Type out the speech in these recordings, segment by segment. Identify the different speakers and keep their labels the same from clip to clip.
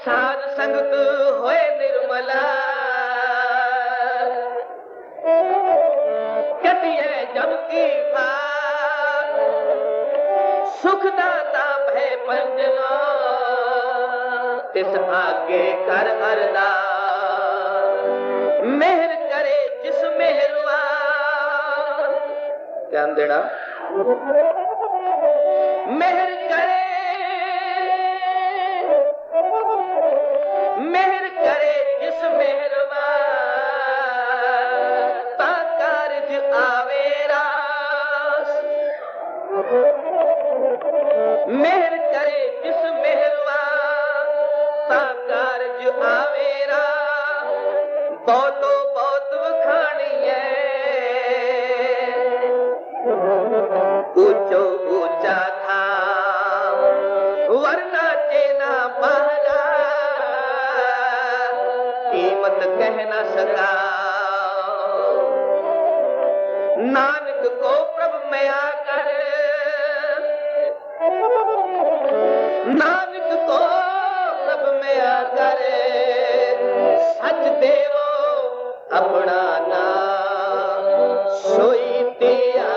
Speaker 1: साध संगत होए निर्मला कटिए जब की फार सुखदाता भय पंजना तिस आगे कर अरदास मेहर करे जिस मेहरबान ध्यान देना मेहर करे जिस मेहरबान ता कारज आवे रास मेहर करे जिस मेहरबान ता कारज आवे रास बहुतो बहुत वखाणी है ऊंचो ऊंचा था वरना चेना पहला कीमत कह न सका नानक को प्रभु मया कर नानक को प्रभु मया कर सच देवो अपना नाम सोई दिया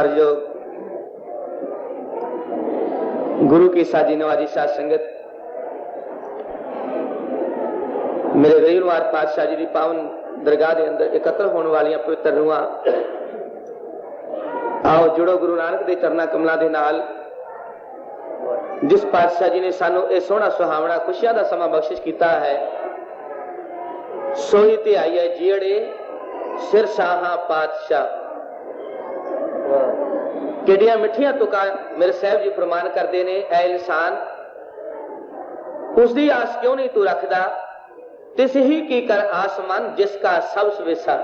Speaker 1: योग गुरु की साजी नवाजी साध संगत मेरे रहीनवार पातशाह जी की पावन दरगाह के अंदर एकत्र होने वाली पवित्र रूहां आओ जुड़ो गुरु नानक के चरना कमलों के नाल जिस पातशाह जी ने सानू ये सोहना सुहावना खुशियां का समा बख्शिश किया है सोई ते आई है जीड़े सिर शाहा पातशाह केडिया मिठिया तुका मेरे साहब जी फरमान करते ने ऐ इंसान उसकी आस क्यों नहीं तू रखदा तिस ही की कर आसमान जिसका सब सवेसा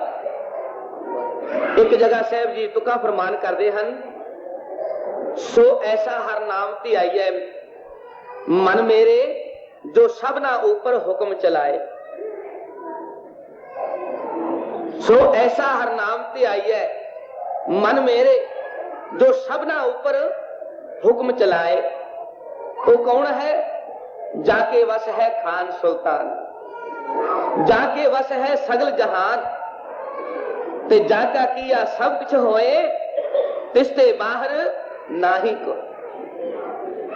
Speaker 1: एक जगह साहब जी तुका फरमान करते हैं सो ऐसा हर नाम ती आई है मन मेरे जो सबना ऊपर हुक्म चलाए सो ऐसा हर नाम ती आई है मन मेरे जो सबना ऊपर हुक्म चलाए वो कौन है जाके वश है खान सुल्तान जाके वश है सगल जहान ते जाका किया सब कुछ होए तिसते बाहर नाही को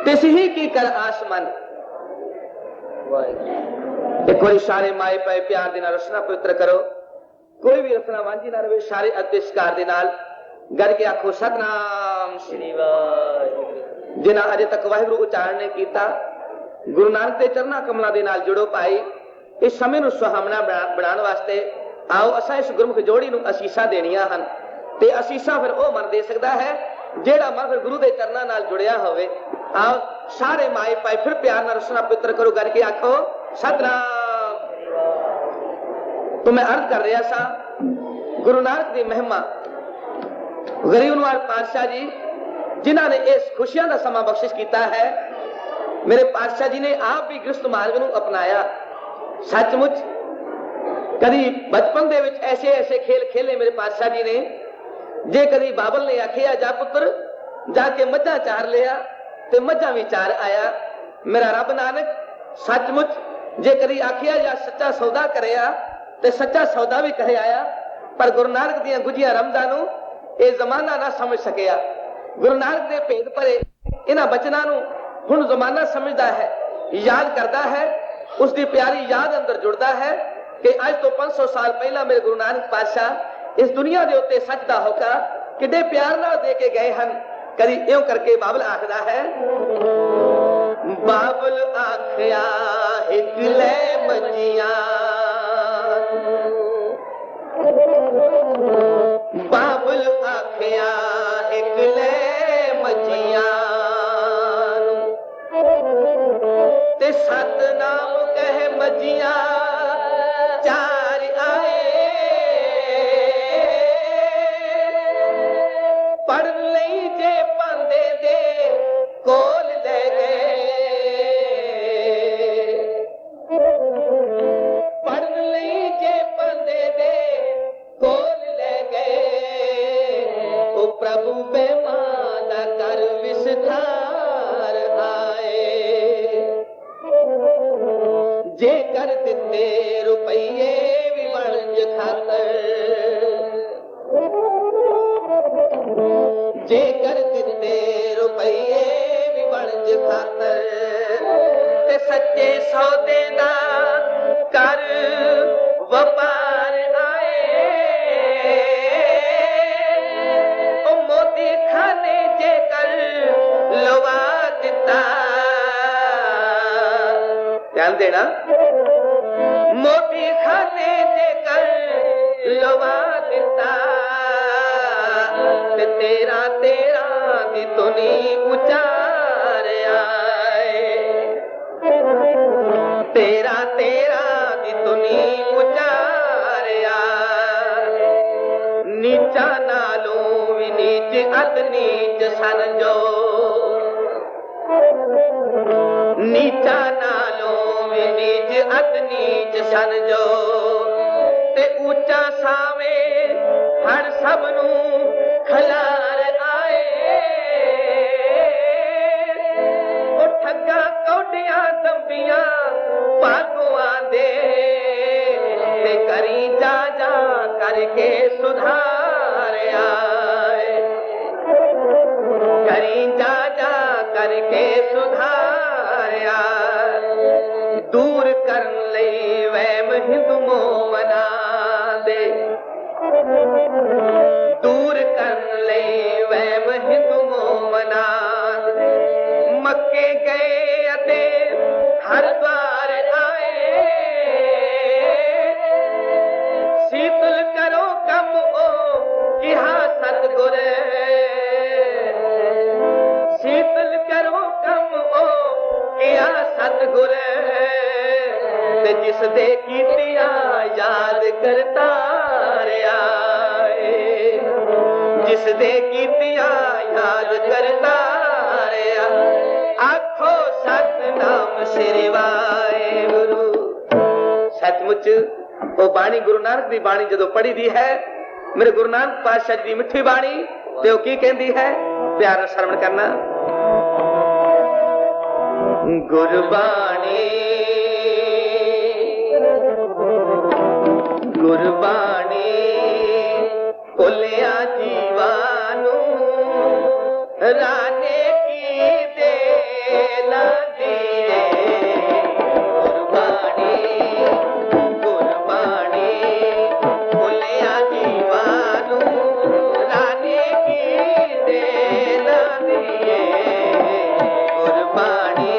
Speaker 1: तिस ही की कर आसमान एक बार सारे माए पाए प्यार दे नाल रचना पवित्र करो कोई भी रचना वांझी ना रहे सारे अतिष्कार दे नाल गर के आखो सतनाम श्री वाहिगुरू जिन्हां अजे तक वाहिगुरू उच्चारण नहीं किया गुरु नानक के चरना कमलों के नाल जुड़ो पाई इस समय नूं सुहावना बनाने वास्ते आओ असां इस गुरमुख जोड़ी नूं असीसां देणियां हन ते असीसां फिर वो मन दे सकता है जेड़ा मन फिर गुरु के चरना नाल जुड़िया होवे आओ सारे माए पाए फिर प्यार नाल रचना पवित्र करो गर के आखो सतनाम तो मैं अर्ज कर रहा सा गुरु नानक की महिमा गरीबनवार पातशाह जी जिन्होंने इस खुशियां का समा बख्शिश किया है मेरे पातशाह जी ने आप भी गृहस्थ मार्ग को अपनाया सचमुच कभी बचपन दे विच ऐसे ऐसे खेल खेले मेरे पातशाह जी ने, जे कभी बाबल ने आखिया जा पुत्र जाके मझा चार लिया ते मझा भी चार आया। मेरा रब नानक सचमुच जे कभी आखिया जा सच्चा सौदा करया ते सच्चा सौदा भी करे आया। पर गुरु नानक दियां गुजिया रमदा नू ये जमाना ना समझ सकिया। गुरु नानक दे भेद भरे इन्हां बचनां नू हुण जमाना समझदा है, याद करता है, उसकी प्यारी याद अंदर जुड़ता है कि अज तो 500 साल पहला मेरे गुरु नानक पातशाह इस दुनिया के उत्ते सच दा होका किड्डे प्यार नाल दे के गए हन। कदी इउं करके बाबल आखदा है, बाबल आखिया एक ले मजिया, बाबल आखिया एक ले मजिया ते सतनाम कह मजिया चार आए, पढ़ लई जे पांदे दे कोल ले गए, पढ़ लई जे पांदे दे कोल ले गए। ओ प्रभु बेमाना कर विस्तार आए, जे कर दिते रुपये भी वणज खातर, जे कर दिते रुपये भी वणज खातर ते सच्चे सौदे दा कर वपार आए। ओ मोदी खाने जे कर लवा दिता, ध्यान देना, मोदी खाने जे कर लवा दिता ते तेरा तेरा दी तुनी उचार आए, तेरा तेरा दी तुनी उचार आए। नीचा नालों भी नीच अत नीच सन जो, नीचा नालों भी नीच अत नीच सन जो ते ऊंचा सावे हर सब नू खलार आए। ओ ठग्गा कौडियां दंबियां भागुआं दे ते करी जा जा करके सुधार आए, करी जा जा करके सुधार आए। दूर करन लई वहम हिंदू मोमना दे, दूर करन लई वहम हिंदू मोमना दे। मक्के गए अते हरिद्वार आए, शीतल करो कम ओ किहा सतगुर, शीतल करो कम ओ किहा सतगुर ते जिस दे कीतियां याद करता आए, जिस दे कीतियां याद करता आए। आखो सतनाम श्री वाहिगुरु। सचमुच वो बाणी गुरु नानक दी बाणी जदों पढ़ी दी है, मेरे गुरु नानक पातशाह जी दी मिठी बाणी ते वो की कहंदी है, प्यार नाल श्रवण करना। गुरबाणी गुरबाणी भुलिया जीवानू राने की दे ना दिए। गुरबाणी गुरबाणी भुलिया जीवानू राने की दे ना दिए। गुरबाणी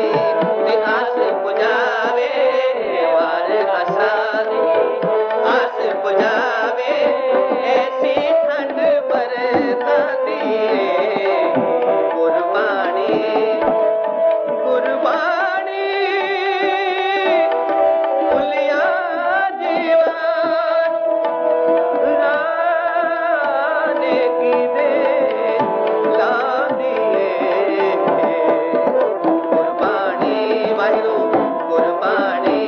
Speaker 1: ते आस पुजावे वार आसानी आस पुजावे ऐसी ठंड बरता दिए कुर्बानी कुर्बानी भुलिया जीवन राने की दे ला दिए कुर्बानी वाहिरो कुर्बानी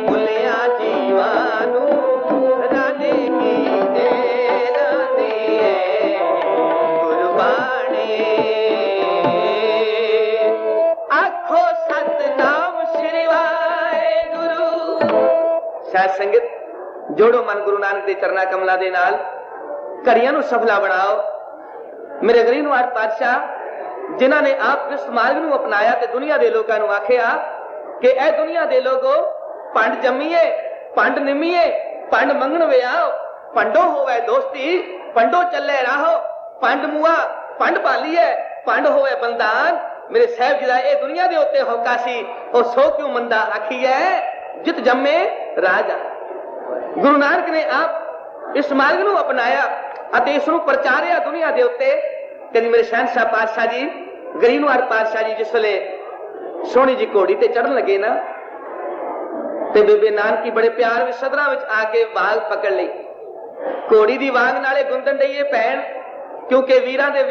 Speaker 1: भुलिया जीवानू राने की दे ला दिए कुर्बानी आखो सतनाम श्री वाहेगुरु साध संगत जोड़ो मन गुरु नानक दे चरना कमला दे नाल घड़ियां नू सफला बनाओ मेरे गरीब नवाज पातशाह जिन्हां ने आप इस मार्ग नू अपनाया ते दुनिया दे लोकां नू आखिया कि ए दुनिया दे लोगो पंड जम्मीए पंड निमीए पंड मंगण विआओ पंडो होवे दोस्ती पंडो चले राहो पंड मुआ पंड पालीए पंड होवे बंदान मेरे साहब जी दा ए दुनिया दे उत्ते होका सी ओ सो क्यों मंदा आखिए जित जम्मे राजा गुरु नानक ने आप इस मार्ग नू अपनाया ਅਤੇ ਇਸ ਨੂੰ ਪ੍ਰਚਾਰਿਆ ਦੁਨੀਆ ਦੇ ਉੱਤੇ ਕਹਿੰਦੀ ਮੇਰੇ ਸ਼ਹਿਨशाह ਪਾਤਸ਼ਾਹ ਜੀ ਗਰੀਬਨਵਾਰ ਪਾਤਸ਼ਾਹ ਜੀ ਜਿਸ ਵੇਲੇ ਸੋਹਣੀ ਜੀ ਘੋੜੀ ਤੇ ਚੜਨ ਲੱਗੇ ਨਾ ਤੇ ਬੇਬੇ ਨਾਨਕੀ ਬੜੇ ਪਿਆਰ ਵਿੱਚ ਸਦਰਾਂ ਵਿੱਚ ਆ ਕੇ ਵਾਗ ਪਕੜ ਲਈ ਘੋੜੀ ਦੀ ਵਾਗ ਨਾਲੇ ਗੁੰਦਣ ਡਈ ਏ ਭੈਣ ਕਿਉਂਕਿ ਵੀਰਾਂ ਦੇ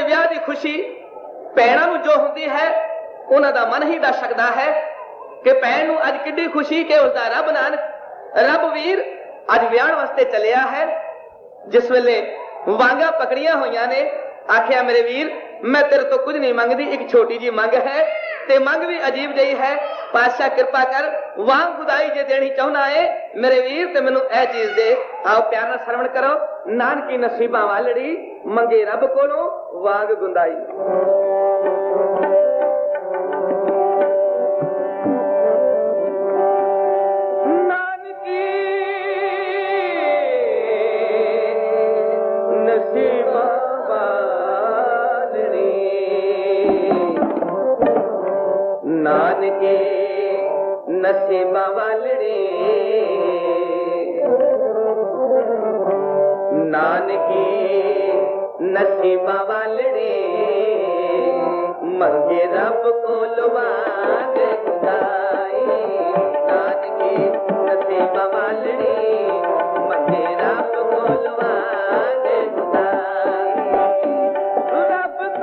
Speaker 1: ਵਿਆਹ ਦੀ ਖੁਸ਼ੀ ਭੈਣਾਂ ਨੂੰ ਜੋ ਹੁੰਦੀ ਹੈ ਉਹਨਾਂ ਦਾ ਮਨ ਹੀ ਦੱਸ ਸਕਦਾ ਹੈ ਕਿ ਭੈਣ ਨੂੰ ਅੱਜ ਕਿੱਡੀ ਖੁਸ਼ੀ ਕਿ ਉਸਦਾ ਰੱਬ ਨਾਨਕ ਰੱਬ ਵੀਰ ਅੱਜ ਵਿਆਹਣ ਵਾਸਤੇ ਚੱਲਿਆ ਹੈ ਜਿਸ ਵੇਲੇ ਵਾਂਗਾ ਪਕੜੀਆਂ ਹੋਈਆਂ ਨੇ ਆਖਿਆ ਮੇਰੇ ਵੀਰ ਮੈਂ ਤੇਰੇ ਤੋਂ ਕੁਝ ਨਹੀਂ ਮੰਗਦੀ ਇੱਕ ਛੋਟੀ ਜੀ ਮੰਗ ਹੈ ਤੇ ਮੰਗ ਵੀ ਅਜੀਬ ਜਿਹੀ ਹੈ ਪਾਤਸ਼ਾਹ ਕਿਰਪਾ ਕਰ ਵਾਂਗ ਖੁਦਾਈ ਜੇ ਦੇਣੀ ਚਾਹੁੰਦਾ ਏ ਮੇਰੇ ਵੀਰ ਤੇ ਮੈਨੂੰ ਇਹ ਚੀਜ਼ ਦੇ ਆਓ ਪਿਆਰ ਨਾਲ ਸਰਵਣ ਕਰੋ ਨਾਨਕੀ ਨਸੀਬਾਂ ਵਾਲੜੀ ਮੰਗੇ ਰੱਬ ਕੋਲੋਂ ਵਾਂਗ ਗੁੰਦਾਈ नानके नसीबा वालड़े नानके नसीबा वालड़े मंगे रब को लवाग खुदाई नानके नसीबा वालड़े मंगे रब को लवाग खुदाई रब को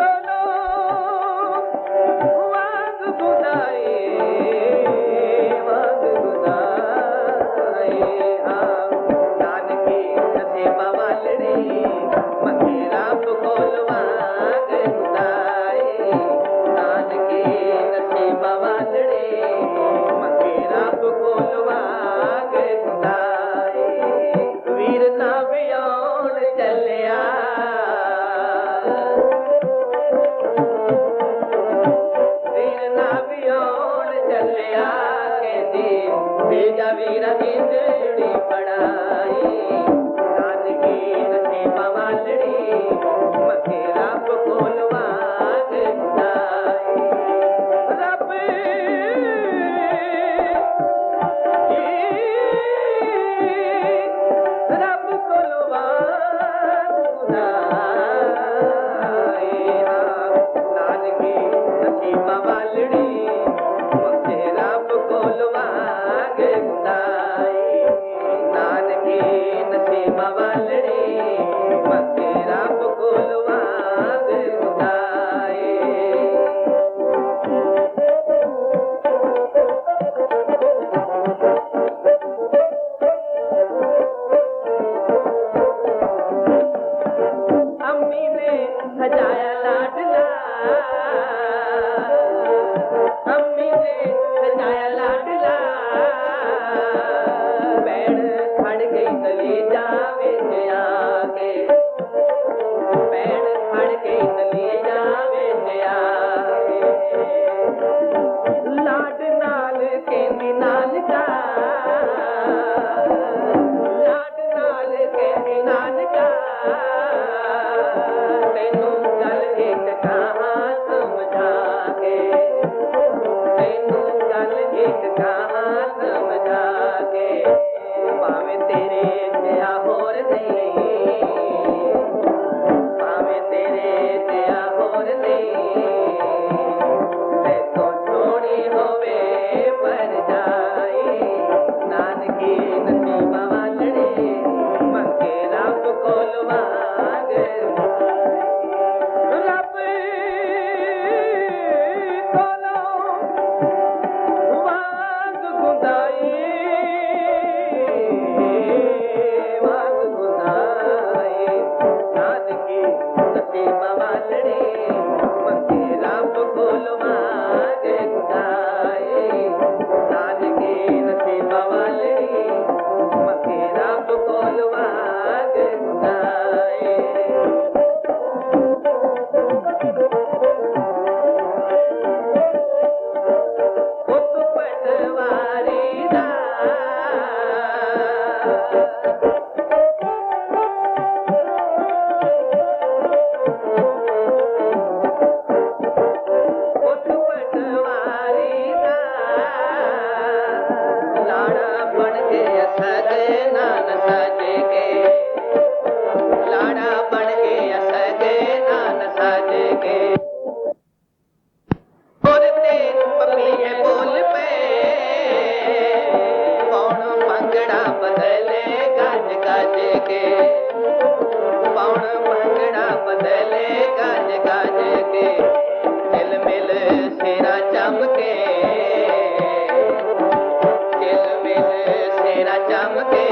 Speaker 1: चमके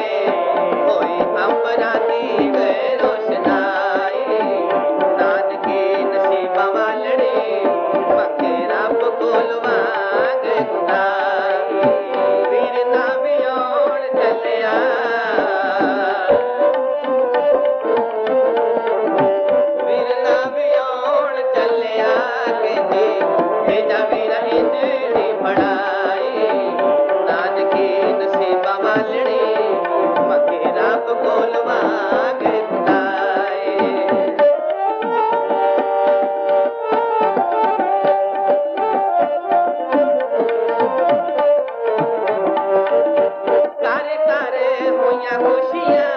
Speaker 1: होई अंबरा दी वे रोशनाई नानकी नसीबा वालड़ी मंगे रब कोल वांग खुदाई वीर ना वियोण चलिया वीर ना वियोण चलिया कहंदी भेजा वीर इंजड़ी फड़ाई नानकी नसीबा वालड़ी मंगे रब कोल वांग खुदाई कारे कारे होइयां खुशियां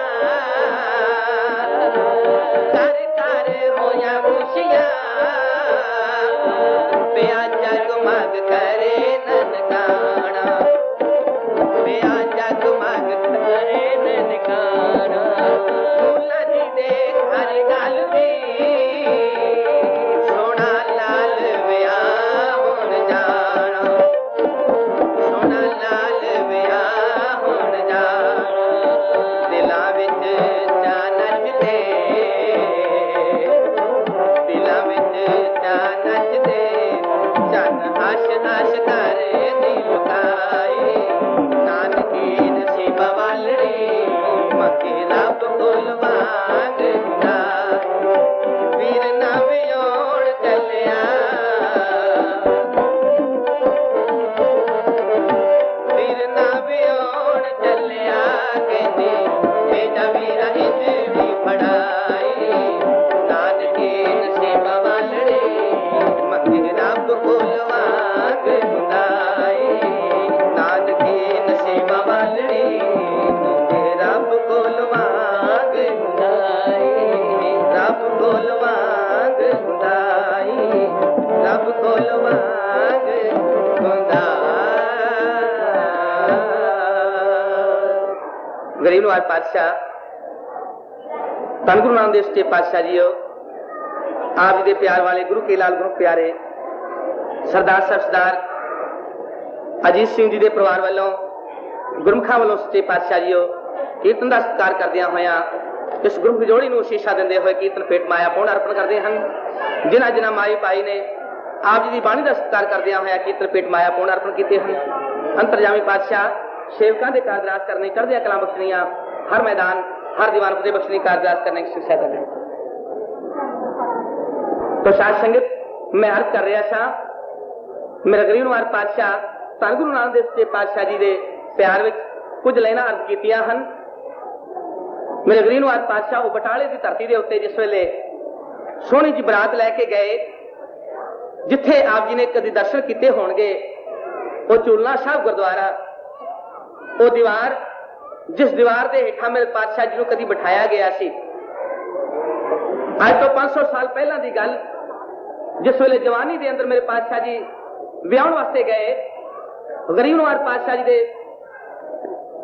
Speaker 1: कारे कारे होइयां खुशियां पिया जगमग करे ननकाना पिया जगमग करे ननकाना फूला जी दे घर गल दी सोना लाल विआह हुण जाना सोना लाल विआह हुण जाना दिलां विच चा नचदे दिलां विच चा नचदे चन हस हस कर दी लुकाई नानकी नसीबा वालड़ी मंगे रब कोल वांग खुदाई वीर ना वियोण चलिया वीर ना वियोण चलिया कहंदी भेजा वीरा इंजड़ी फड़ाई नानकी नसीबा वालड़ी मंगे रब कोल वांग खुदाई नानकी नसीबा वालड़ी मंगे रब कोल वांग खुदाई रब कोल वांग खुदाई रब कोल वांग खुदाई गरीब नवाज पातशाह धन गुरु नानक देव सच्चे पातशाह जीओ आप जी दे प्यार वाले गुरु के लाल गुरु प्यारे सरदार ਸਾਹਿਬ ਸਰਦਾਰ ਅਜੀਤ ਸਿੰਘ ਜੀ ਦੇ ਪਰਿਵਾਰ ਵੱਲੋਂ ਗੁਰਮੁਖਾਂ ਵੱਲੋਂ ਸੱਚੇ ਪਾਤਸ਼ਾਹ ਜੀਓ ਕੀਰਤਨ ਦਾ ਸਤਿਕਾਰ ਕਰਦਿਆਂ ਹੋਇਆਂ ਇਸ ਗੁਰਮੁਖ ਜੋੜੀ ਨੂੰ ਸ਼ੀਸ਼ਾ ਦਿੰਦੇ ਹੋਏ ਕੀਰਤਨ ਭੇਟ ਮਾਇਆ ਪੌਣ ਅਰਪਣ ਕਰਦੇ ਹਨ ਜਿਨ੍ਹਾਂ ਜਿਨ੍ਹਾਂ ਮਾਈ ਭਾਈ ਨੇ ਆਪ ਜੀ ਦੀ ਬਾਣੀ ਦਾ ਸਤਿਕਾਰ ਕਰਦਿਆਂ ਹੋਇਆਂ ਕੀਰਤਨ ਭੇਟ ਮਾਇਆ ਪੌਣ ਅਰਪਣ ਕੀਤੇ ਹਨ ਅੰਤਰਜਾਮੀ ਪਾਤਸ਼ਾਹ ਸੇਵਕਾਂ ਦੇ ਕਾਰਜ ਕਰਨੇ ਚੜ੍ਹਦੀਆਂ ਕਲਾਂ ਬਖਸ਼ਣੀਆਂ ਹਰ ਮੈਦਾਨ ਹਰ ਦੀਵਾਨ ਦੇ ਬਖਸ਼ਣੀ ਕਾਰਜ करने की शिक्षा दें तो साध संगत मैं अर्ज कर रहा था मेरा गरीब नवाज पातशाह धन गुरु नानक देव सच्चे पातशाह जी के प्यार में कुछ लाइनां अर्ज कीतियां हन मेरे गरीब नवाज पातशाह वो बटाले की धरती के उत्ते जिस वेले सोहनी जी बरात लैके गए जिथे आप जी ने कभी दर्शन किए होंगे वो चूलना साहब गुरुद्वारा वो दीवार जिस दीवार के हेठा मेरे पातशाह जी को कभी बिठाया गया सी अज तो 500 साल पहला की गल जिस वेले जवानी के अंदर मेरे पातशाह जी विआहण वास्ते गए गरीब नवाज पातशाह जी दे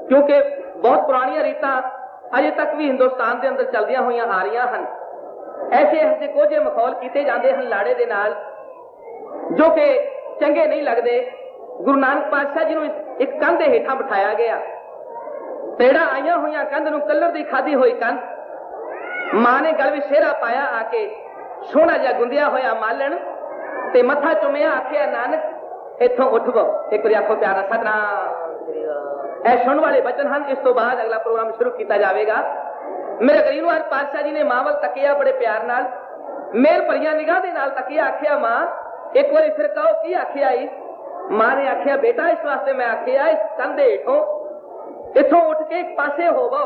Speaker 1: क्योंकि बहुत पुरानियां रीतां अजे तक भी हिंदुस्तान के अंदर चलदियां हुई आ रही हैं ऐसे ऐसे कोझे मखौल किए जाते हैं लाड़े के नाल जो कि चंगे नहीं लगते गुरु नानक पातशाह जी को एक कंध के हेठा बिठाया गया तेड़ा आईया हुई कंध नूं कलर की खाधी हुई कंध मां ने गल भी सेहरा पाया आके सोहना जिहा गुंदिया होया मालन ते मत्था चुमिया आखिया नानक इथों उठ गो एक बार आखो प्यारा सतनाम ऐ सुन वाले बचन हैं इस तो बाद अगला प्रोग्राम शुरू किया जाएगा मेरे गरीब नवाज पातशाह जी ने मां वल तकिया बड़े प्यार नाल मेल भरिया निगाह दे नाल तकिया आखिया मां एक बार फिर कहो की आखिया मां ने आखिया बेटा इस वास्ते मैं आखिया इस कंधे हेठों इथों उठ के एक पासे होवो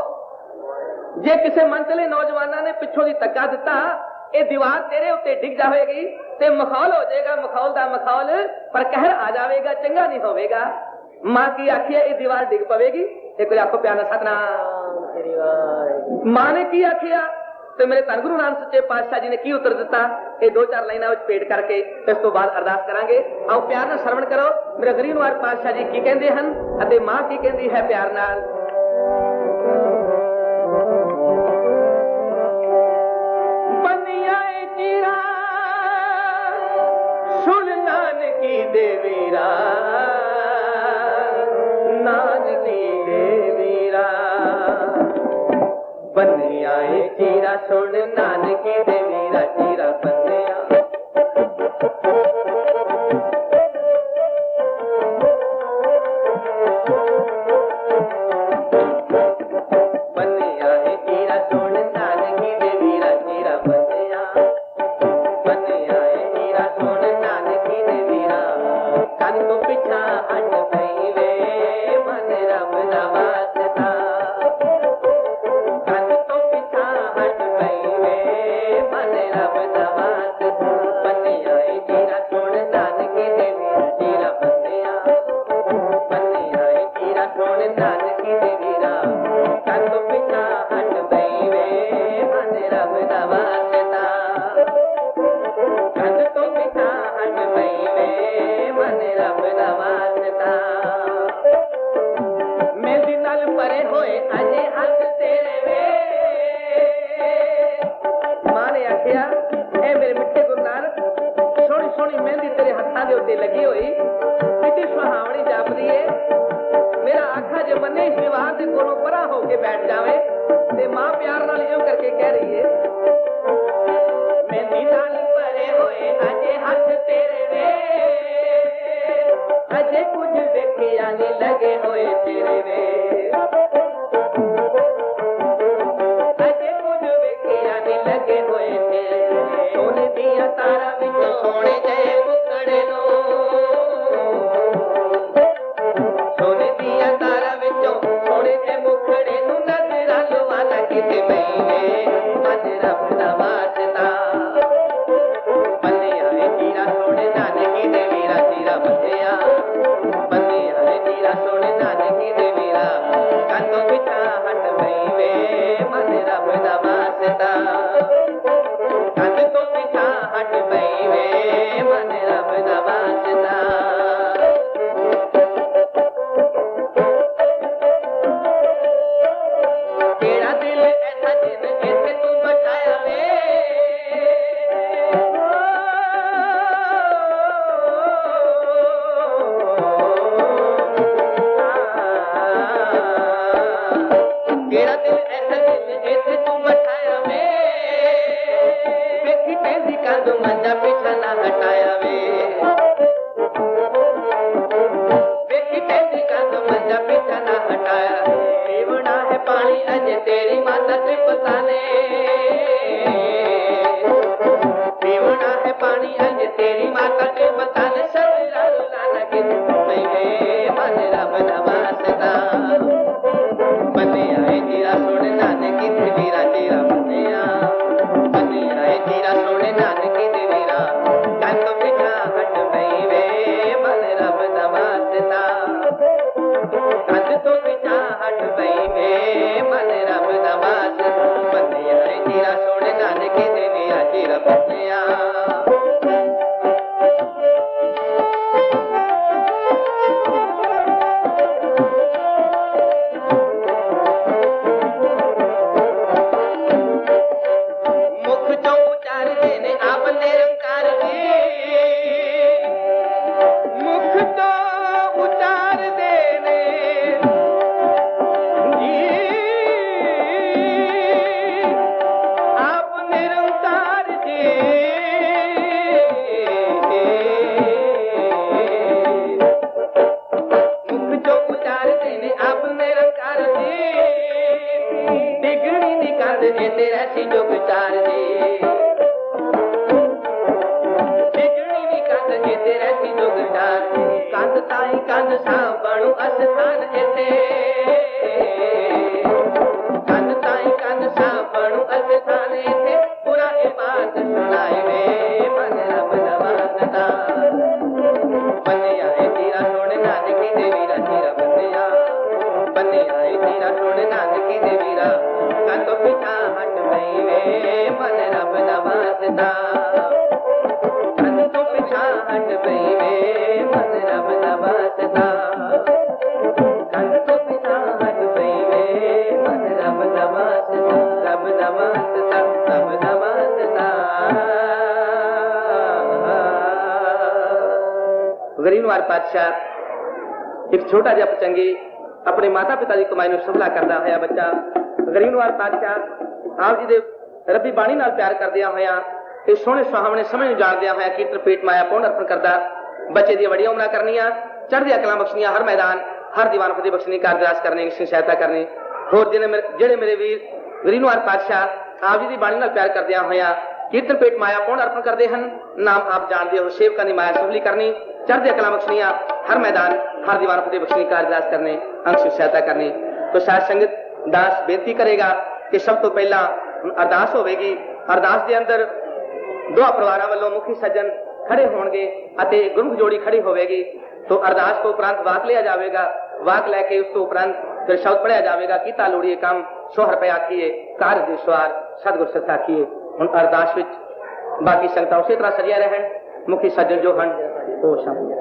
Speaker 1: जे किसी मनचले नौजवानों ने पिछों दी धक्का दिता ये दीवार तेरे उत्ते डिग जाएगी ते मखौल हो जाएगा मखौल दा मखौल पर कहर आ जाएगा चंगा नहीं होवेगा मां की आखिया ये दीवार डिग पवेगी एक आखो प्यारा सतनाम मां ने की आखिया तो मेरे धन गुरु नानक सच्चे पातशाह जी ने की उत्तर दिता ये 2-4 लाइनां विच पेट करके इस तो बाद अरदास करांगे आओ प्यार नाल श्रवण करो मेरे गरीब नवाज पातशाह जी की कहंदे हन अते मां की कहंदी है प्यार नाल बनिया चिरा सुन नानकी देवीरा नानकी देवीरा आए चीरा सुन नानकी दे वीरा चीरा बंदिया बंदिया है चीरा सुन नानकी दे वीरा चीरा बंदिया बंदिया है चीरा सुन नानकी दे वीरा कन तो पिछा हट गई वे मन रब दा वास्ता कन तो पिछा हट गई वे मन रब दा वास्ता बंदिया है चीरा सुन नानकी दे वीरा चीरा बंदिया बंदिया है चीरा सुन नानकी दे वीरा कन तो पिछा हट गई वे मन रब दा वास्ता कन तो पिछा हट गई वे मन रब दा वास्ता मेहंदी नाल परे होए अजे हथ तेरे वे मां ने आखिया ए मेरे मिठे गुरु नानक सोहनी सोहनी मेहंदी तेरे हत्थां दे उत्ते लगी होई कितनी सुहावनी जापदी है मेरा आखा जे मन्ने इस विवाह दे कोलों परा होके बैठ जावे ते मां प्यार नाल इਉਂ करके कह रही है मेहंदी नाल परे होए अजे हथ तेरे वे अजे कुछ वेखिया नहीं लगे होए तेरे वे अजे कुछ वेखिया नहीं लगे होए तेरे सोने दिया तारा विचों सोने जय मुकड़े नो सोने दिया तारा विचों सोने जय मुकड़े नु नजरा लुवाना किते पईवे मन रब दा वास्ता बंदिया है चीरा सोने नानकी दे वीरा चीरा बंदिया बंदिया है चीरा सोने नानकी दे वीरा कन तो पिछा हट पईवे मन रब दा वास्ता कन तो पिछा हट पईवे मन रब दा वास्ता केड़ा दिल ऐसा जिन इथे तू बठाया वे केड़ा दिल ऐसा जिन इथे तू बठाया वे वेखी मेहंदी कंद मंजा पिछा ना हटाया वे वेखी मेहंदी कंद मंजा पिछा ना हटाया पीवना है पानी अजे तेरी माता त्रिपता ने पीवना है पानी अजे तेरी माता त्रिपता ने सवेरा लाना के पईवे मन रब दा वास्ता बंदिया है चीरा सोने नानकी दे वीरा चीरा बंदिया बंदिया है चीरा सोने नानकी दे वीरा कन तो पिछा हट पईवे मन रब दा वास्ता कन तो पिछा हट पईवे मन रब दा वास्ता बंदिया है चीरा सोने नानकी दे वीरा चीरा बंदिया मुख जो उचार देने आप निरंकार जी मुख तो उचार देने जी आप निरंकार जी मुख जो उचार देने आप निरंकार जी डिगड़ी दी कंद जे तेरा सी जो विचार जी डिगड़ी दी कंद जे तेरा सी जो विचार कंद ताई कंद सा बनू अस्थान इथे कंद ताई कंद सा बनू अस्थान इथे पूरा ए बात सुनाए वे मन रब दा वास्ता बंदिया है चीरा सोने नानकी दे वीरा चीरा बंदिया बंदिया है चीरा सोने नानकी दे वीरा कन तो पिछा हट पईवे मन रब दा वास्ता कन तो पिछा हट पईवे मन रब दा वास्ता कन तो पिछा हट पईवे मन रब दा वास्ता रब दा वास्ता रब दा वास्ता गरीबवार पातशाह एक छोटा जिहा पचंगी अपने माता पिता की कमाई नूं सबला करदा होया बच्चा गरीबवार पातशाह आप जी दे रब्बी बाणी नाल प्यार करदिया होया ते सोहणे सुहावणे समय नूं जाणदिया होया कीर्तन पेट माया पौंड अर्पण करदा बच्चे दी वड्डियां उमरां करनियां चढ़दियां कलां बख्शनियां हर मैदान हर दीवान फतेह बख्शनी कारदास करने की सहायता करनी होर जेड़े मेरे वीर गरीनवार पातशाह आप जी दी बाणी नाल प्यार करदिया होया कीर्तन पेट माया पौंड अर्पण करते हैं नाम आप जानते हो सेवकां दी माया सफली करनी चढ़दियां कलां बख्शनियां हर मैदान हर दीवान फतेह बख्शनी कारदास करने अंश सहायता करनी तो साध संगत दास बेनती करेगा कि सब तो पहला अरदास होगी अरदास के अंदर दो परिवारों वालों मुखी सज्जन खड़े होंगे गुरमुख जोड़ी खड़ी होगी तो अरदास तो उपरांत वाक लिया जाएगा वाक लैके उस तो उपरांत फिर शब्द पढ़िया जाएगा कीता लोड़िए काम 100 रुपए आखिए कार्य दे सवार सतगुर सत आखिए हुण अरदास विच बाकी संगतां उसी तरह सजिया रहन मुखी सज्जन जो हन वो शामिल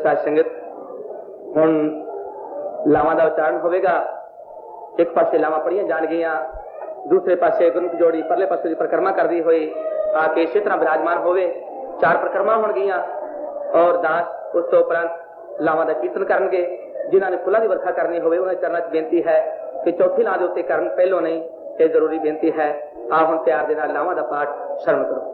Speaker 1: साध संगत हुण लावां दा उच्चारण होवेगा। एक पासे लावां पढ़ियां जाण गईयां, दूसरे पासे गुरमुख जोड़ी परले पासे दी परिक्रमा करदी होई आके इसे तरह विराजमान होवे। 4 परिक्रमा होण गईयां और दास उस तो उपरंत लावां दा कीर्तन करनगे। जिन्हां ने फुल्लां दी वर्खा करनी होवे उन्हां चरणां च बेनती है कि चौथी लां दे उत्ते करन, पहलों नहीं। ये जरूरी बेनती है। आ हुण प्यार दे नाल लावां दा पाठ शरण करो।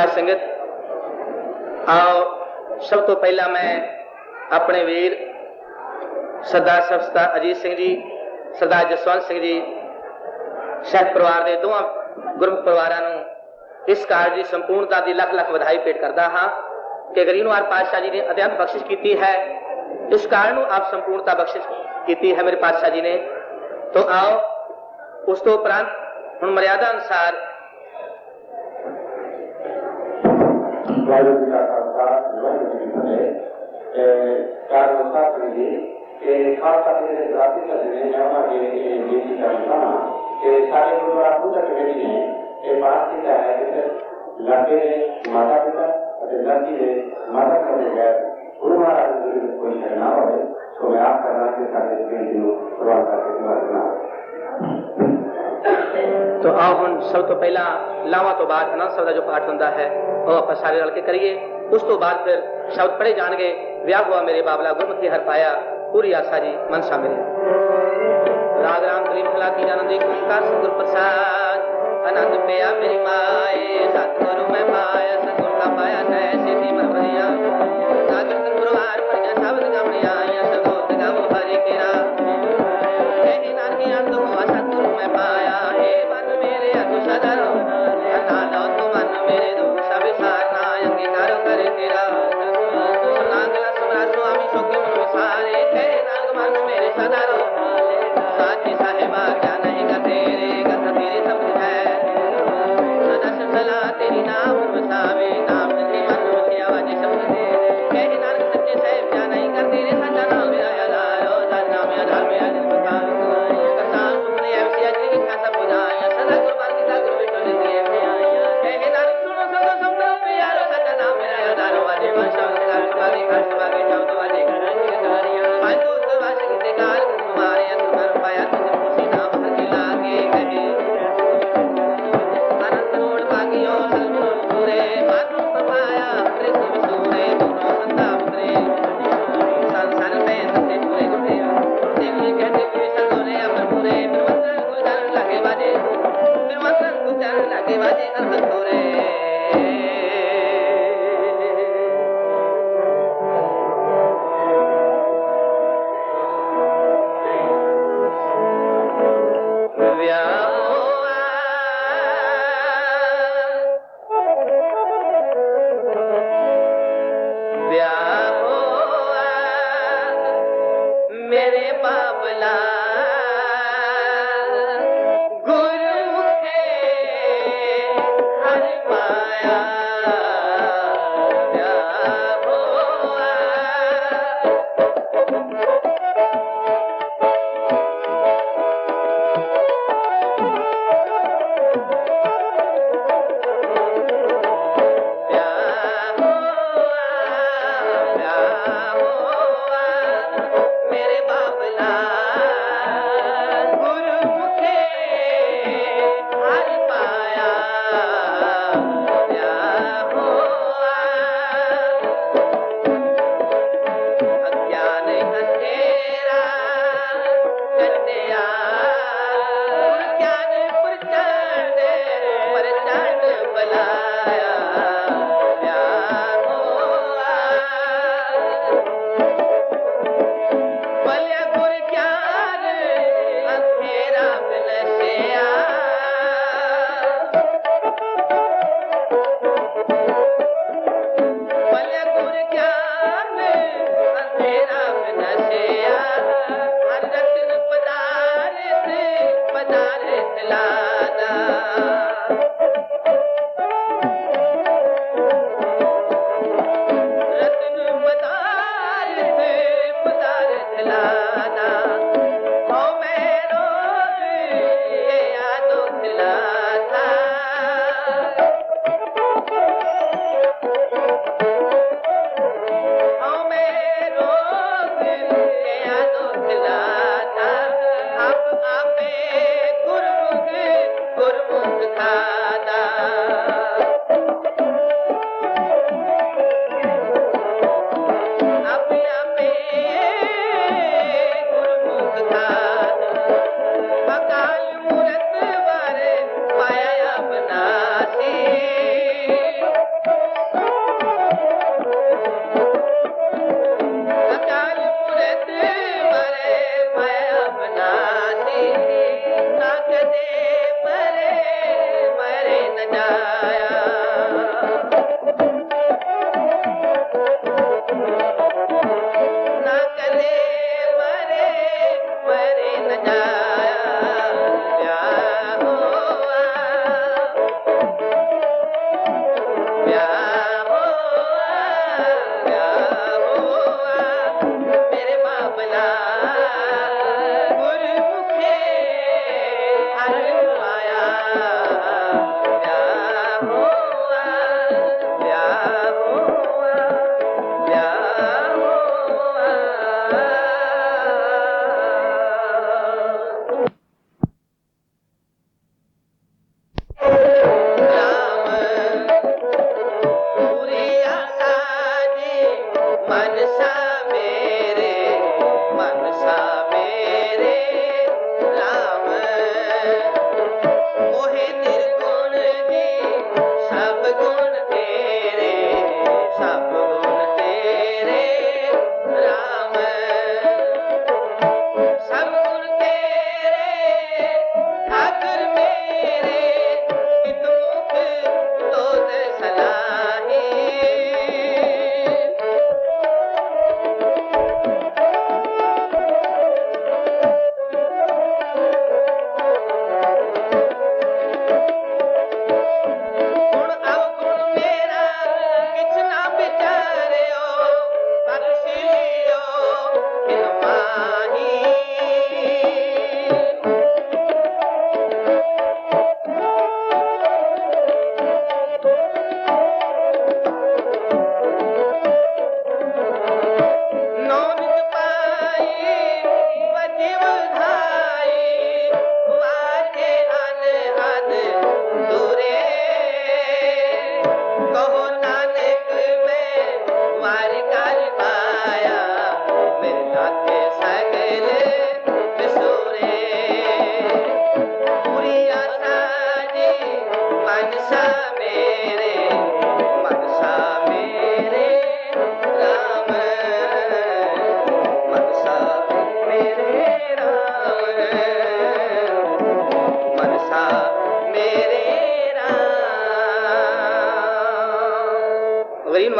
Speaker 1: साध संगत आओ सब तो पहला मैं अपने वीर सरदार सरस्ता अजीत सिंह जी सरदार जसवंत सिंह जी शहीद परिवार के दोवां गुरमुख परिवारां नूं इस कारज की संपूर्णता की लख लख बधाई भेंट करता हाँ कि गरीनवार पातशाह जी ने अत्यंत बख्शिश की है। इस कारण आप संपूर्णता बख्शिश की है मेरे पातशाह जी ने। तो आओ उस तो उपरांत हुण मर्यादा अनुसार
Speaker 2: माता पिता लड़की ने माता के बगैर गुरु महाराज कोई शरण ना हो तो मैं आप करना के साथ प्रवाह करके
Speaker 1: तो आओ हम सब तो पहला लावा तो बाद आनंद शब्द जो पाठ होता है वो आप सारे रल के करिए। उस तो बाद फिर शब्द पढ़े जाएंगे व्याह हुआ मेरे बाबला गुरमुखी हर पाया पूरी आशा जी मनसा मेरे राग राम करीम खला की जानंद ओंकार सतगुरु प्रसाद आनंद पिया मेरी माए सतगुरु मैं पाया सतगुरु का पाया कैसे थी मैं भरिया नागर गुरुवार पर जा शब्द गमड़िया या सगोत गम हरि केरा कहीं नानी अंत हुआ सतगुरु मैं पाया हे मन मेरे अनु सदा अनालो तू मन मेरे दुख सब सारना अंगीकार करे तेरा नागला सुमरा स्वामी सोके मन सारे कहे नाग मन मेरे सदा रो साथी साहिबा क्या नहीं का तेरे समझ है सदा सला तेरी नाम बसावे नाम से मन की आवाज शब्द दे कहे नानक सच्चे साहिब क्या नहीं का तेरे सदा नाम मेरा यादारो सदा मेरा धाम मेरा दिल बता कथा सुनने ऐसी अजली का सब बुझाया सदा कुर्बान की गुरु विष्णु ने दिए कहे नानक सुनो सुनो समझो प्यारो सदा नाम मेरा यादारो वाजे भाषा का वाले खास वाले शब्द वाले गारियां पांचों तो वासे के कार तुम्हारे अंतर पाया तुझे खुशी नाम हर के लागे कहे अनंत रोड बागियो सलमो पूरे मातृ पाया अपने शिव सूरे दोनों संता उतरे संसार में सत्य पूरे गुटे देखिए कहते कि सगोरे अमर पूरे ब्रह्मचर्य गुजर लगे बाजे ब्रह्मचर्य गुजर लगे बाजे कर पूरे मेरे बाबला गुरुमुखे हर पाया मेरे बाबला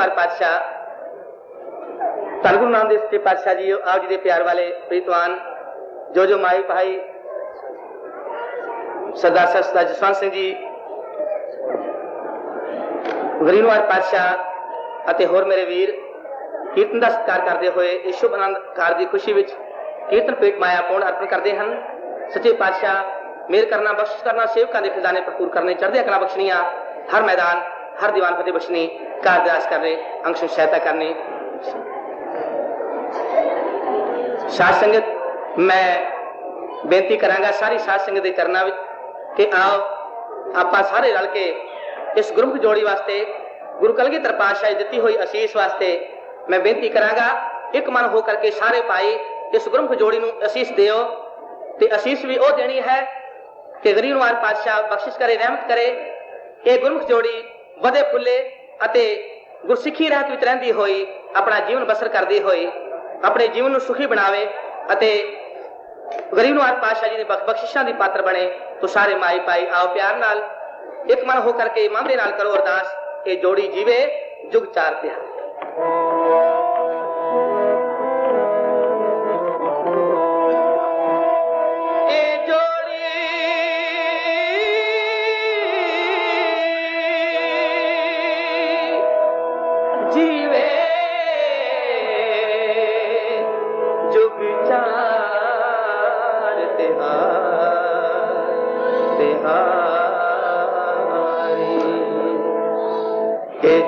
Speaker 1: निवार पातशाह धन गुरु नानक देव के पातशाह जी आप जी के प्यार वाले प्रीतवान जो माई भाई सरदार सरदार जसवंत सिंह जी गरीब निवार पातशाह ਅਤੇ ਹੋਰ ਮੇਰੇ ਵੀਰ ਕੀਰਤਨ ਦਾ ਸਤਿਕਾਰ ਕਰਦੇ ਹੋਏ ਇਸ ਸ਼ੁਭ ਆਨੰਦ ਕਾਰ ਦੀ ਖੁਸ਼ੀ ਵਿੱਚ ਕੀਰਤਨ ਪੇਟ ਮਾਇਆ ਪੂਰਨ ਅਰਪਣ ਕਰਦੇ ਹਨ। ਸੱਚੇ ਪਾਤਸ਼ਾਹ ਮੇਰ ਕਰਨਾ ਬਖਸ਼ਿਸ਼ ਕਰਨਾ ਸੇਵਕਾਂ ਦੇ ਖਜ਼ਾਨੇ ਭਰਪੂਰ ਕਰਨੇ ਚੜ੍ਹਦੀਆਂ ਕਲਾ ਬਖਸ਼ਣੀਆਂ ਹਰ ਮੈਦਾਨ हर दीवान फतेह बख्शनी कारदास करने अंश सहायता करने। साध संगत मैं बेनती करांगा सारी साध संगत के चरणों में कि आओ आपां सारे रल के इस गुरमुख जोड़ी वास्ते गुरु कलगीधर पातशाह दी हुई आशीष वास्ते मैं बेनती करांगा एक मन होकर के सारे भाई इस गुरमुख जोड़ी नूं आशीष दिओ ते आशीष भी वो देनी है कि गरीब निवार पातशाह बख्शिश करे रहमत करे ये गुरमुख जोड़ी वधे फुले अते गुरसिखी रहत विच रहिंदी होई अपना जीवन बसर करदी होई अपने जीवन नूं सुखी बनावे अते गरीब निवार पातशाह जी दी बख्शिशां दी पात्र बने। तो सारे माई भाई आओ प्यार नाल एक मन होकर के मामले नाल करो अरदास ये जोड़ी जीवे जुग चार तिहार।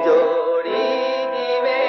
Speaker 1: जोड़ी जीवे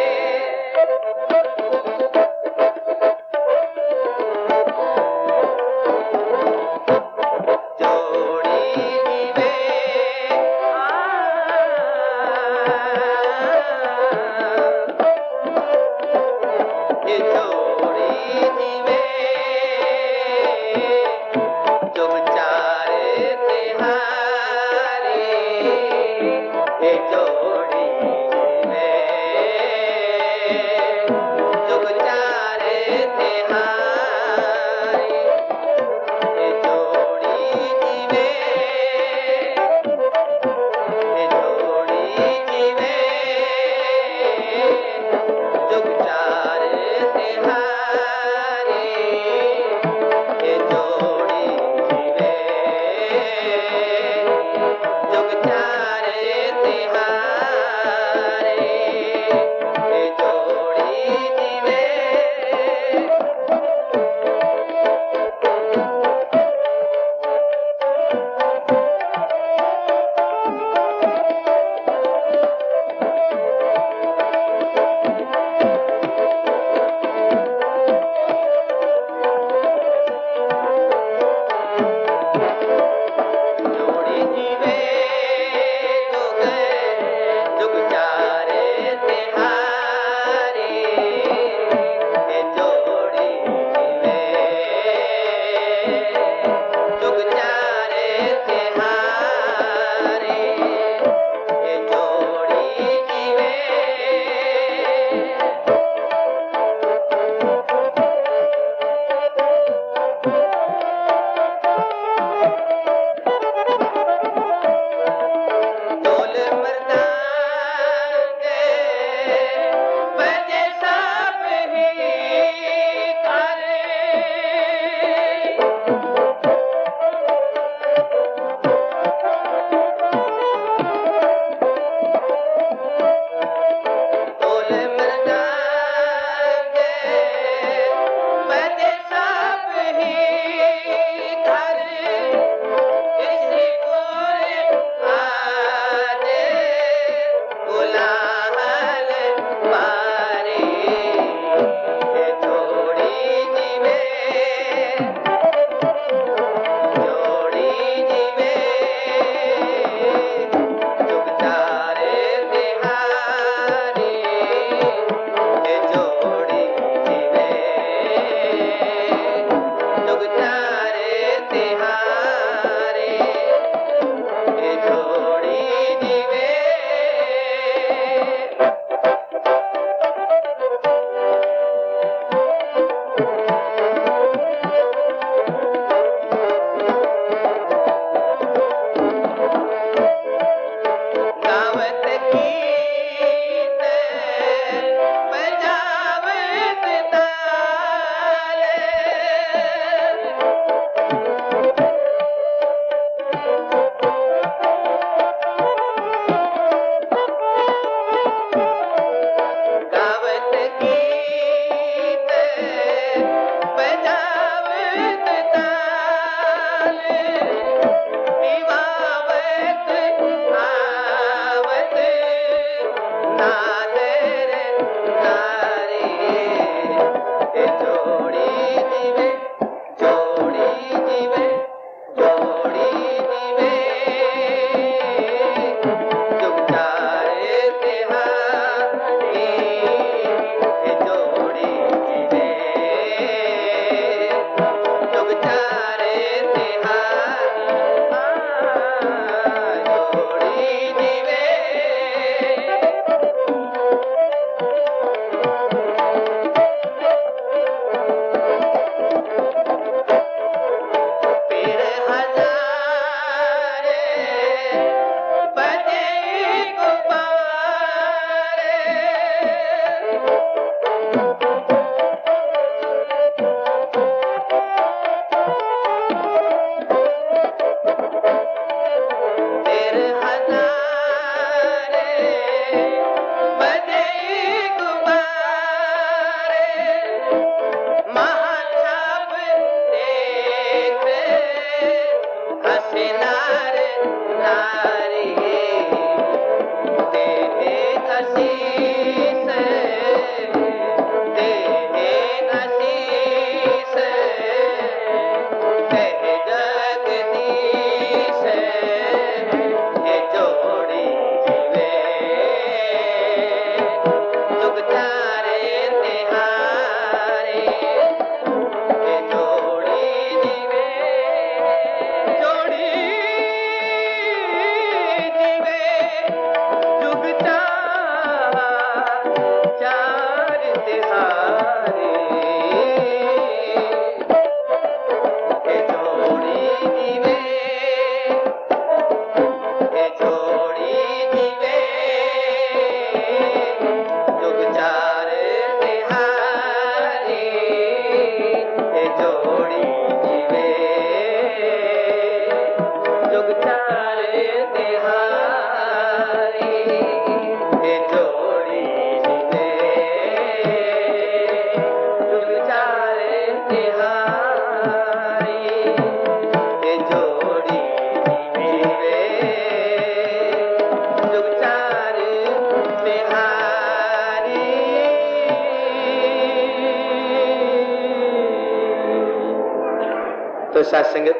Speaker 1: तो साध संगत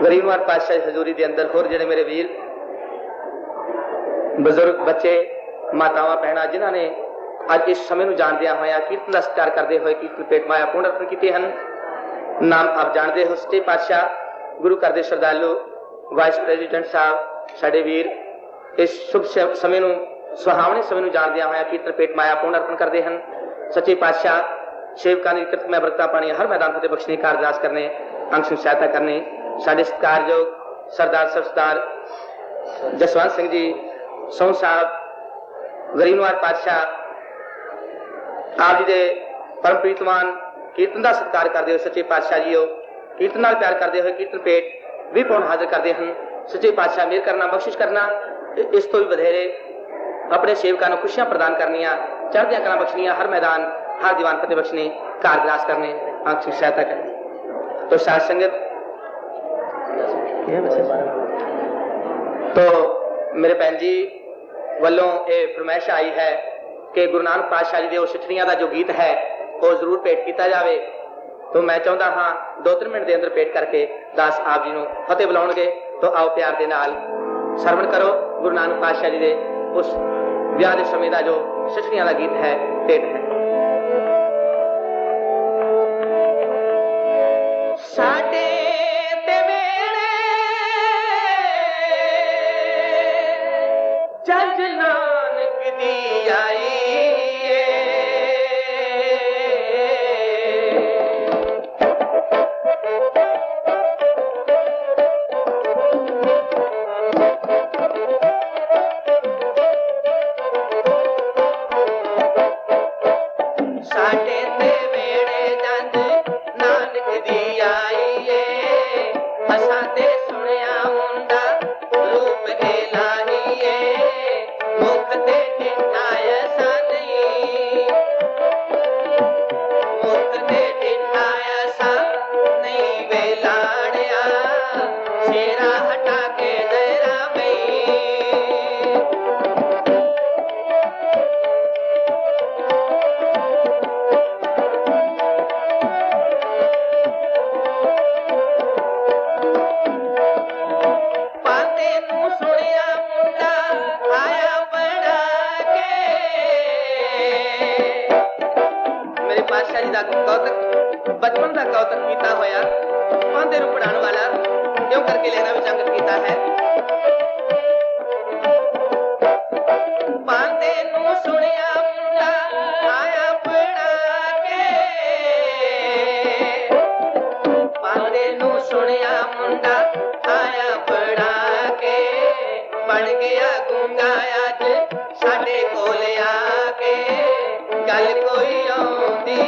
Speaker 1: गरीबवार पातशाह की हजूरी के अंदर होर जिहड़े मेरे वीर बजुर्ग बच्चे मातावां भैणां जिन्होंने अज इस समय नूं जाणदियां होया कीर्तन का सत्कार करते हुए कीर्तन पेट माया पूर्ण अर्पण किए हैं। नाम आप जानते हो सच्चे पातशाह गुरु घर के श्रद्धालु वाइस प्रेजिडेंट साहब साडे वीर इस शुभ समय नूं सुहावने समय नूं जाणदियां होया कीर्तन पेट माया पूर्ण अर्पण करते हैं। सच्चे पातशाह सेवकां दी कृत में बरकतां पानी हर मैदान फतेह बख्शने कार अरदास करने अंग संग सहायता करने साडे सत्कारयोग सरदार सरदार जसवंत सिंह जी सोह साहब गरीबवार पातशाह आप जी के परम प्रीतमान कीर्तन का सत्कार करते हुए सच्चे पातशाह जी कीर्तन नाल प्यार करते हुए कीर्तन पेट भी पाउण हाजिर करते हैं। सच्चे पातशाह मेहर करना बख्शिश करना इस तो भी वधेरे अपने सेवकां नूं खुशियां प्रदान करनियां चढ़दियां कलां बख्शनियां हर मैदान हर दीवान फतेह बख्शने कार अरदास करने अंग संग सहायता करनी। तो साध संगत तो मेरे भैन जी वालों ये फरमाइश आई है कि गुरु नानक पातशाह जी के सिठड़ियां का जो गीत है वो जरूर भेंट किया जाए। तो मैं चाहता हाँ 2-3 मिनट के अंदर भेंट करके दास आप जी को फतेह बुलाउणगे। तो आओ प्यार के नाल सरवण करो गुरु नानक पातशाह जी के उस ब्याह के समय का जो सिठड़ियां का गीत है भेंट है। साडे ते वेले जज नानक दी आई बचपन का कौतक कीता होया पांदे नूं पढ़ाने वाला क्यों करके लेना भी संगत कीता है। पांदे नूं सुनिया मुंडा आया पढ़ा के पांदे नूं सुनिया मुंडा आया पढ़ा के बन गया गूंगा अज साडे कोल आके गल कोई आउंदी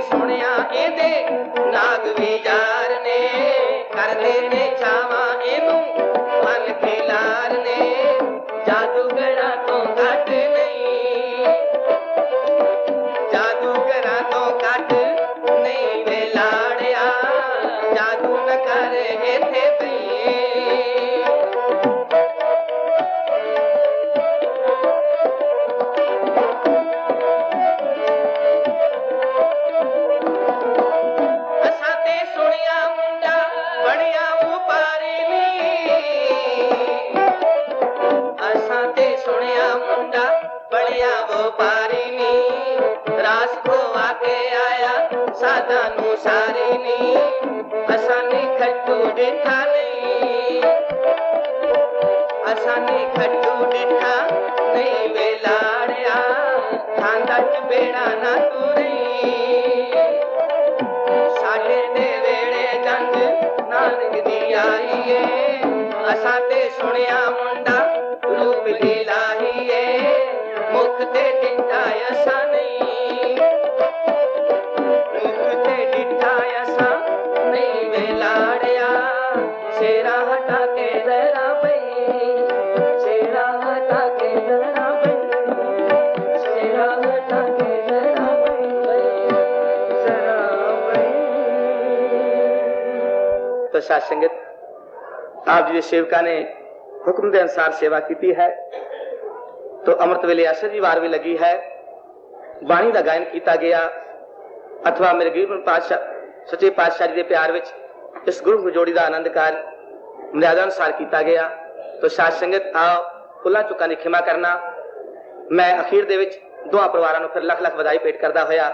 Speaker 1: सुनिया साधानु सारे नी असाने खट्टू डिठा नहीं असाने खट्टू डिठा नहीं वेलाड़िया थांदा च बेड़ा ना तुरी साडे दे वेड़े जंग नानक दी आई है असां ते सुनिया मुंडा रूप लीला ही है मुख ते डिठा असां नहीं मुख ते डिठा असां नहीं वेलाड़िया शेरा हटा के जरा पई शेरा हटा के जरा पई शेरा हटा के जरा पई जरा पई। तो साथ संगत आप जी सेवका ने हुक्म के अनुसार सेवा की है तो अमृत वेले असर की वार भी लगी है बाणी का गायन किया गया अथवा मेरे गुरु पातशाह सच्चे पातशाह जी के प्यार विच इस गुरु जोड़ी का आनंद कार मर्यादा अनुसार किया गया तो साध संगत आओ फुल्लां चुक्कां दी खिमा करना मैं अखीर दे विच दोहां परिवारां नूं फिर लख लख बधाई भेट करदा होया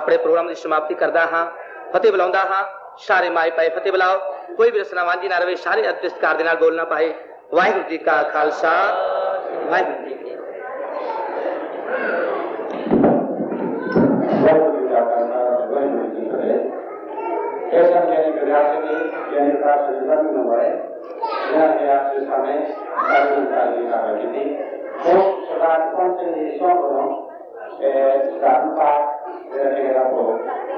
Speaker 1: अपने प्रोग्राम की समाप्ति करदा हां फतेह बुलाउंदा हां सारे माए पाए फतेह बुलाओ कोई भी रसना वांझी ना रहे सारे अतिष्कार दे नाल बोल ना पाए वाहिगुरू जी का खालसा वाहिगुरू जी की
Speaker 2: ऐसा ज्ञानी प्रयास में ज्ञानी का संसार में हुआ है यह प्रयास के समय सारी सारी आवाज़ थी तो सदा कौन से निशान बनो साधुका मेरा को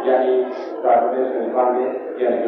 Speaker 2: यानी साधु के संसार में ज्ञानी